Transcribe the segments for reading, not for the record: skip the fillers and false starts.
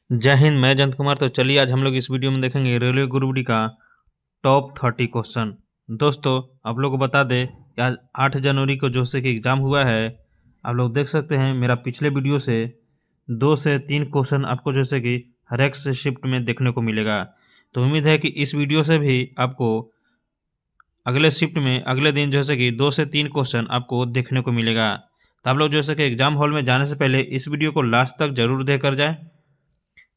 जय हिंद। मैं जयंत कुमार। तो चलिए आज हम लोग इस वीडियो में देखेंगे रेलवे ग्रुप डी का टॉप 30 क्वेश्चन। दोस्तों आप लोग को बता दें कि आज 8 जनवरी को जो से कि एग्ज़ाम हुआ है। आप लोग देख सकते हैं मेरा पिछले वीडियो से 2 से 3 क्वेश्चन आपको जैसे कि हर एक से शिफ्ट में देखने को मिलेगा। तो उम्मीद है कि इस वीडियो से भी आपको अगले शिफ्ट में अगले दिन जैसे कि 2 से 3 क्वेश्चन आपको देखने को मिलेगा। तो आप लोग जैसे कि एग्ज़ाम हॉल में जाने से पहले इस वीडियो को लास्ट तक जरूर देखकर जाएँ।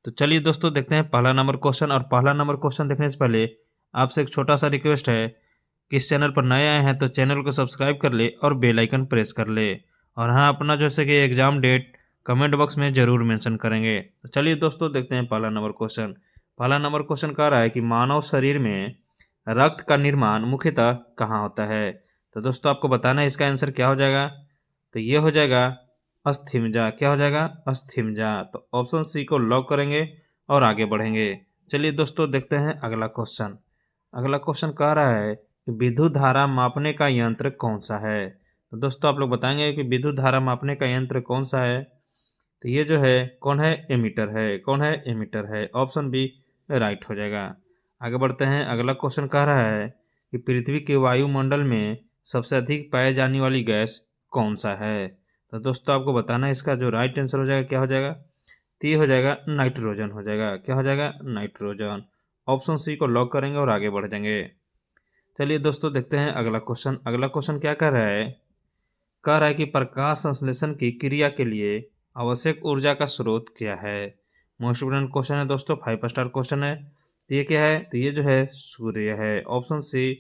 तो चलिए दोस्तों देखते हैं पहला नंबर क्वेश्चन। और पहला नंबर क्वेश्चन देखने से पहले आपसे एक छोटा सा रिक्वेस्ट है कि इस चैनल पर नए आए हैं तो चैनल को सब्सक्राइब कर ले और बेल आइकन प्रेस कर ले। और हाँ, अपना जैसे कि एग्ज़ाम डेट कमेंट बॉक्स में ज़रूर मेंशन करेंगे। तो चलिए दोस्तों देखते हैं पहला नंबर क्वेश्चन। पहला नंबर क्वेश्चन कह रहा है कि मानव शरीर में रक्त का निर्माण मुख्यतः कहाँ होता है। तो दोस्तों आपको बताना है इसका आंसर क्या हो जाएगा। तो ये हो जाएगा अस्थिमज्जा। क्या हो जाएगा? अस्थिमज्जा। तो ऑप्शन सी को लॉक करेंगे और आगे बढ़ेंगे। चलिए दोस्तों देखते हैं अगला क्वेश्चन। अगला क्वेश्चन कह रहा है कि विद्युत धारा मापने का यंत्र कौन सा है। तो दोस्तों आप लोग बताएंगे कि विद्युत धारा मापने का यंत्र कौन सा है। तो ये जो है कौन है? एमीटर है। कौन है? एमीटर है। ऑप्शन बी राइट हो जाएगा। आगे बढ़ते हैं। अगला क्वेश्चन कह रहा है कि पृथ्वी के वायुमंडल में सबसे अधिक पाए जाने वाली गैस कौन सा है। तो दोस्तों आपको बताना है इसका जो राइट आंसर हो जाएगा क्या हो जाएगा। तो ये हो जाएगा नाइट्रोजन हो जाएगा। क्या हो जाएगा? नाइट्रोजन। ऑप्शन सी को लॉक करेंगे और आगे बढ़ जाएंगे। चलिए दोस्तों देखते हैं अगला क्वेश्चन। अगला क्वेश्चन क्या कर रहा है? कह रहा है कि प्रकाश संश्लेषण की क्रिया के लिए आवश्यक ऊर्जा का स्रोत क्या है। मोस्ट इम्पोर्टेंट क्वेश्चन है दोस्तों, 5 स्टार क्वेश्चन है। तो ये क्या है? तो ये जो है सूर्य है। ऑप्शन सी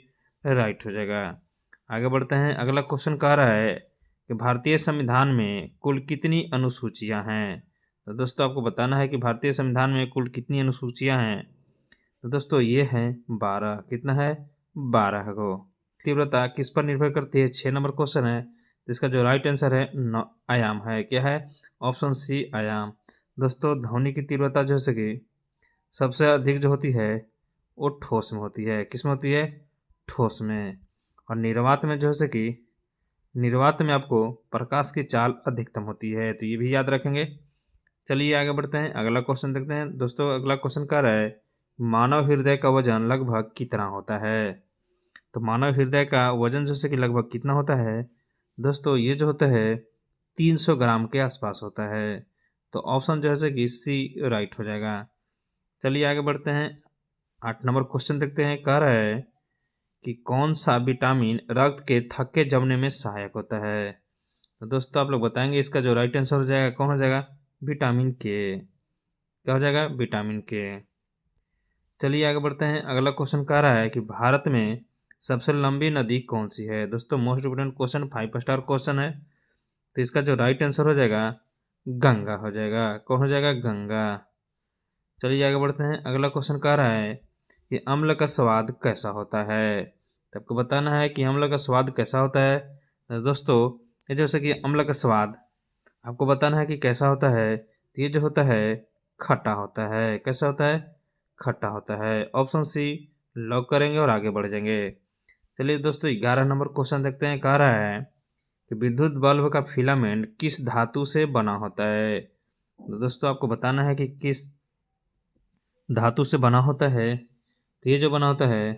राइट हो जाएगा। आगे बढ़ते हैं। अगला क्वेश्चन कह रहा है कि भारतीय संविधान में कुल कितनी अनुसूचियां हैं। तो दोस्तों आपको बताना है कि भारतीय संविधान में कुल कितनी अनुसूचियां हैं। तो दोस्तों ये हैं 12। कितना है? 12 को। तीव्रता किस पर निर्भर करती है? 6 नंबर क्वेश्चन है। तो इसका जो राइट आंसर है आयाम है। क्या है? ऑप्शन सी आयाम। दोस्तों ध्वनि की तीव्रता जो है कि सबसे अधिक जो होती है वो ठोस में होती है। किस में होती है? ठोस में। और निर्वात में जो है कि निर्वात में आपको प्रकाश की चाल अधिकतम होती है। तो ये भी याद रखेंगे। चलिए आगे बढ़ते हैं। अगला क्वेश्चन देखते हैं दोस्तों। अगला क्वेश्चन कह रहा है मानव हृदय का वजन लगभग कितना होता है। तो मानव हृदय का वजन जैसे कि लगभग कितना होता है दोस्तों। ये जो होता है 300 ग्राम के आसपास होता है। तो ऑप्शन जो है कि सी राइट हो जाएगा। चलिए आगे बढ़ते हैं। 8 नंबर क्वेश्चन देखते हैं। कह रहा है कि कौन सा विटामिन रक्त के थक्के जमने में सहायक होता है। तो दोस्तों आप लोग बताएंगे इसका जो राइट आंसर हो जाएगा कौन हो जाएगा? विटामिन के। क्या हो जाएगा? विटामिन के। चलिए आगे बढ़ते हैं। अगला क्वेश्चन कह रहा है कि भारत में सबसे लंबी नदी कौन सी है। दोस्तों most important question, 5 star question है। तो इसका जो राइट आंसर हो जाएगा गंगा हो जाएगा। कौन हो जाएगा? गंगा। चलिए आगे बढ़ते हैं। अगला क्वेश्चन कह रहा है कि अम्ल का स्वाद कैसा होता है। तो आपको बताना है कि अम्ल का स्वाद कैसा होता है। तो दोस्तों ये जैसे कि अम्ल का स्वाद आपको बताना है कि कैसा होता है। तो ये जो होता है खट्टा होता है। कैसा होता है? खट्टा होता है। ऑप्शन सी लॉक करेंगे और आगे बढ़ जाएंगे। चलिए दोस्तों 11 नंबर क्वेश्चन देखते हैं। कह रहा है कि विद्युत बल्ब का फिलामेंट किस धातु से बना होता है। तो दोस्तों आपको बताना है कि किस धातु से बना होता है। तो ये जो बना होता है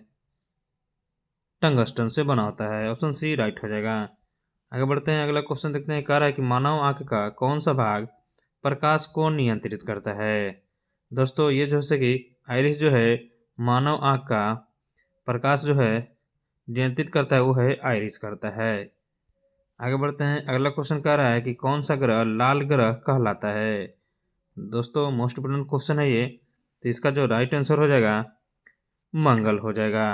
टंगस्टन से बना होता है। ऑप्शन सी राइट हो जाएगा। आगे बढ़ते हैं। अगला क्वेश्चन देखते हैं। कह रहा है कि मानव आंख का कौन सा भाग प्रकाश को नियंत्रित करता है। दोस्तों ये जो है कि आइरिस जो है मानव आंख का प्रकाश जो है नियंत्रित करता है वो है आइरिस करता है। आगे बढ़ते हैं। अगला क्वेश्चन कह रहा है कि कौन सा ग्रह लाल ग्रह कहलाता है। दोस्तों मोस्ट इम्पोर्टेंट क्वेश्चन है ये। तो इसका जो राइट आंसर हो जाएगा मंगल हो जाएगा।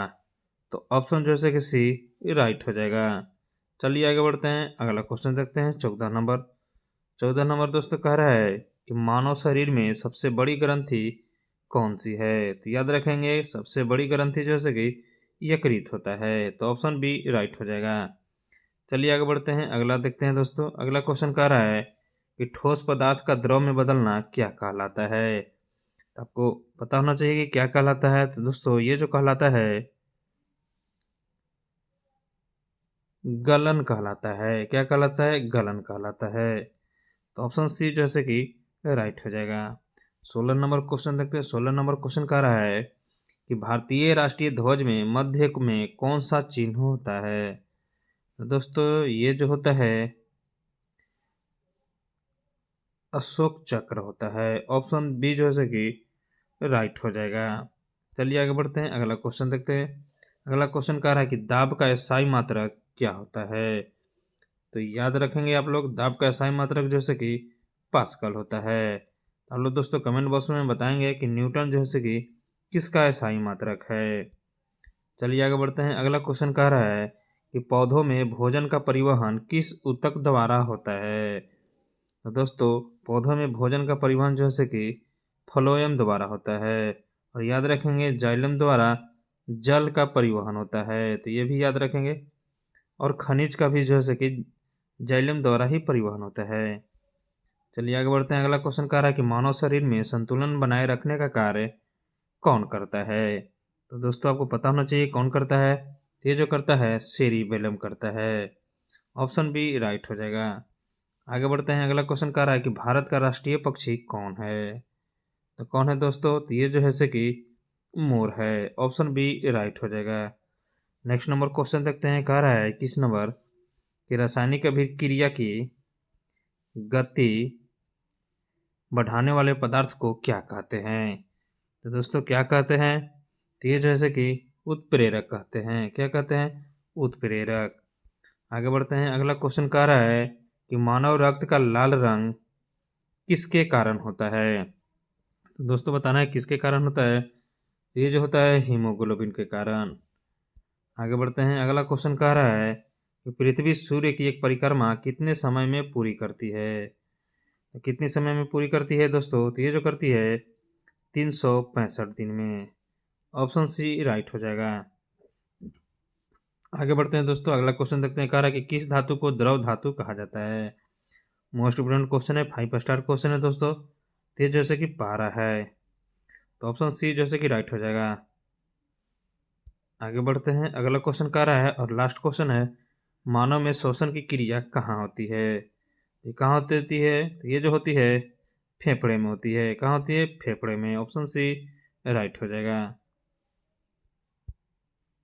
तो ऑप्शन जो है कि सी राइट हो जाएगा। चलिए आगे बढ़ते हैं। अगला क्वेश्चन देखते हैं 14 नंबर। 14 नंबर दोस्तों कह रहा है कि मानव शरीर में सबसे बड़ी ग्रंथि कौन सी है। तो याद रखेंगे सबसे बड़ी ग्रंथि जैसे कि यकृत होता है। तो ऑप्शन बी राइट हो जाएगा। चलिए आगे बढ़ते हैं। अगला देखते हैं दोस्तों। अगला क्वेश्चन कह रहा है कि ठोस पदार्थ का द्रव में बदलना क्या कहलाता है। तो आपको पता होना चाहिए कि क्या कहलाता है। तो दोस्तों ये जो कहलाता है गलन कहलाता है। क्या कहलाता है? गलन कहलाता है। तो ऑप्शन सी जैसे कि राइट हो जाएगा। 16 नंबर क्वेश्चन देखते हैं। 16 नंबर क्वेश्चन कह रहा है कि भारतीय राष्ट्रीय ध्वज में मध्य में कौन सा चिन्ह होता है। तो दोस्तों ये जो होता है अशोक चक्र होता है। ऑप्शन बी जो है कि राइट हो जाएगा। चलिए आगे बढ़ते हैं, अगला क्वेश्चन देखते हैं। अगला क्वेश्चन कह रहा है कि दाब का SI मात्रक क्या होता है। तो याद रखेंगे आप लोग, दाब का SI मात्रक जैसे कि पास्कल होता है। आप लोग दोस्तों कमेंट बॉक्स में बताएंगे कि न्यूटन जैसे कि किसका SI मात्रक है। चलिए आगे बढ़ते हैं, अगला क्वेश्चन कह रहा है कि पौधों में भोजन का परिवहन किस ऊतक द्वारा होता है। तो दोस्तों पौधों में भोजन का परिवहन जैसे कि फ्लोएम द्वारा होता है। और याद रखेंगे जाइलम द्वारा जल का परिवहन होता है, तो ये भी याद रखेंगे। और खनिज का भी जैसे कि जाइलम द्वारा ही परिवहन होता है। चलिए आगे बढ़ते हैं, अगला क्वेश्चन कह रहा है कि मानव शरीर में संतुलन बनाए रखने का कार्य कौन करता है। तो दोस्तों आपको पता होना चाहिए कौन करता है। तो ये जो करता है सेरिबेलम करता है। ऑप्शन बी राइट हो जाएगा। आगे बढ़ते हैं, अगला क्वेश्चन कह रहा है कि भारत का राष्ट्रीय पक्षी कौन है। तो कौन है दोस्तों, तो ये जो है से कि मोर है। ऑप्शन बी राइट हो जाएगा। नेक्स्ट नंबर क्वेश्चन देखते हैं, कह रहा है किस नंबर कि रासायनिक अभिक्रिया की गति बढ़ाने वाले पदार्थ को क्या कहते हैं। तो दोस्तों क्या कहते हैं, तो ये जैसे कि उत्प्रेरक कहते हैं। क्या कहते हैं, उत्प्रेरक। आगे बढ़ते हैं, अगला क्वेश्चन कह रहा है कि मानव रक्त का लाल रंग किसके कारण होता है। तो दोस्तों बताना है किसके कारण होता है। तो ये जो होता है हीमोग्लोबिन के कारण। आगे बढ़ते हैं, अगला क्वेश्चन कह रहा है कि पृथ्वी सूर्य की एक परिक्रमा कितने समय में पूरी करती है। तो कितने समय में पूरी करती है दोस्तों, तो ये जो करती है 365 दिन में। ऑप्शन सी राइट हो जाएगा। आगे बढ़ते हैं दोस्तों, अगला क्वेश्चन देखते हैं, कह रहा है कि किस धातु को द्रव धातु कहा जाता है। मोस्ट इंपोर्टेंट क्वेश्चन है, 5 स्टार क्वेश्चन है दोस्तों। तो ये जैसे कि पारा है, तो ऑप्शन सी जैसे कि राइट हो जाएगा। आगे बढ़ते हैं, अगला क्वेश्चन कह रहा है और लास्ट क्वेश्चन है, मानव में श्वसन की क्रिया कहाँ होती है। ये कहाँ होती है, तो ये जो होती है फेफड़े में होती है। कहाँ होती है, फेफड़े में। ऑप्शन सी राइट हो जाएगा।